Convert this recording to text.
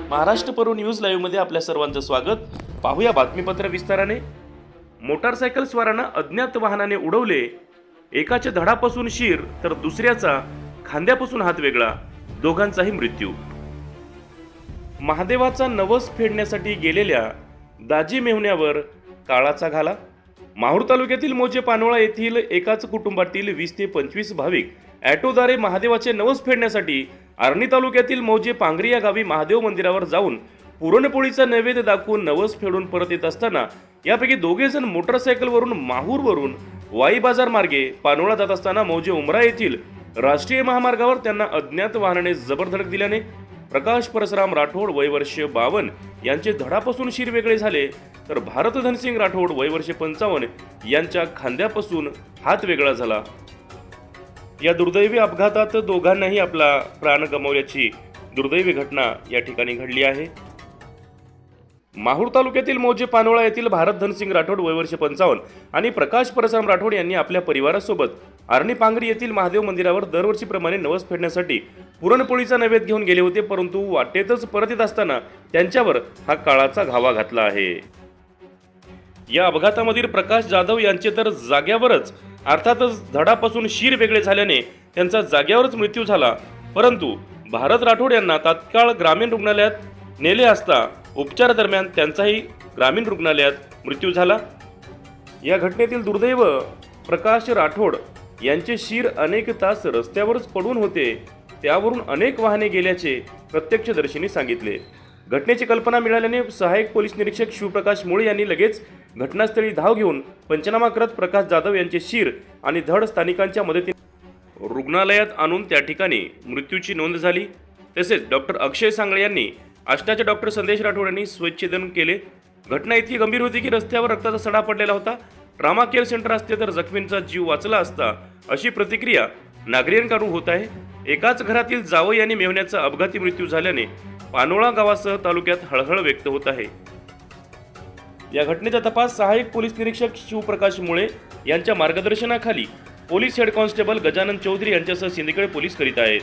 महाराष्ट्र पर्व news live मध्ये आपल्या सर्वांचं स्वागत। पाहूया बातमीपत्र विस्ताराने। मोटारसायकल स्वारांना अज्ञात वाहनाने उडवले, एकाच्या धडापासून शिर तर दुसऱ्याचा खांद्यापासून हात वेगळा, दोघांचाही मृत्यू। महादेवाचा नवस फेडण्यासाठी गेलेल्या दाजी मेहुण्यावर काळाचा घाला। माहूर तालुक्यातील मोजे पानोळा येथील एकाच कुटुंबातील 20 ते 25 भाविक ॲटोद्वारे महादेवाचे नवस फेडण्यासाठी आर्णी तालुक्यातील मौजे पांगरी या गावी महादेव मंदिरावर जाऊन पुरणपोळीचा नैवेद्य दाखवून नवस फेडून परत येत असताना यापैकी दोघे जण मोटरसायकलवरून माहूरवरून वाई बाजार मार्गे पानोळा जात असताना मौजे उमरा येथील राष्ट्रीय महामार्गावर त्यांना अज्ञात वाहनाने जबर धडक दिल्याने प्रकाश परसराम राठोड वय वर्ष 52 यांचे धडापासून शिर वेगळे झाले, तर भारत धनसिंग राठोड वय वर्ष 55 यांच्या खांद्यापासून हात वेगळा झाला। या दुर्दैवी अपघातात दोघांनाही आपला प्राण गमावल्याची दुर्दैवी घटना या ठिकाणी घडली आहे। माहूर तालुक्यातील मौजे पानोळा येथील भारत धनसिंग राठोड वय वर्ष 55 आणि प्रकाश परसराम राठोड यांनी आपल्या परिवारासोबत आर्णी पांगरी येथील महादेव मंदिरावर दरवर्षीप्रमाणे नवस फेडण्यासाठी पुरणपोळीचा नैवेद्य घेऊन गेले होते, परंतु वाटेतच परत येत असताना त्यांच्यावर हा काळाचा घावा घातला आहे। या अपघातामधील प्रकाश जाधव यांचे तर जाग्यावरच अर्थातच धडापासून शिर वेगळे झाल्याने त्यांचा जाग्यावरच मृत्यू झाला, परंतु भारत राठोड यांना तात्काळ ग्रामीण रुग्णालयात नेले असता उपचारादरम्यान त्यांचाही ग्रामीण रुग्णालयात मृत्यू झाला। या घटनेतील दुर्दैव प्रकाश राठोड यांचे शिर अनेक तास रस्त्यावरच पडून होते, त्यावरून अनेक वाहने गेल्याचे प्रत्यक्षदर्शींनी सांगितले। घटनेची कल्पना मिळाल्याने सहाय्यक पोलीस निरीक्षक शिवप्रकाश मुळे यांनी लगेच घटनास्थळी धाव घेऊन पंचनामा करत प्रकाश जाधव यांचे शिर आणि धड स्थानिकांच्या मदतीने रुग्णालयात आणून त्या ठिकाणी मृत्यूची नोंद झाली। तसेच डॉक्टर अक्षय सांगळे यांनी आष्टाचे डॉक्टर संदेश राठोड यांनी स्वच्छेदन केले। घटना इतकी गंभीर होती की रस्त्यावर रक्ताचा सडा पडलेला होता। ट्रामा केअर सेंटर असते तर जखमींचा जीव वाचला असता, अशी प्रतिक्रिया नागरिकांकडून होत आहे। एकाच घरातील जावई आणि मेहुण्याचा अपघाती मृत्यू झाल्याने पानोळा गावासह तालुक्यात हळहळ व्यक्त होत आहे। या घटनेचा तपास सहाय्यक पोलीस निरीक्षक शिवप्रकाश मुळे यांच्या मार्गदर्शनाखाली police head constable Gajanan Chaudhari यांच्यासह सिंदखेड पोलीस करीत आहेत।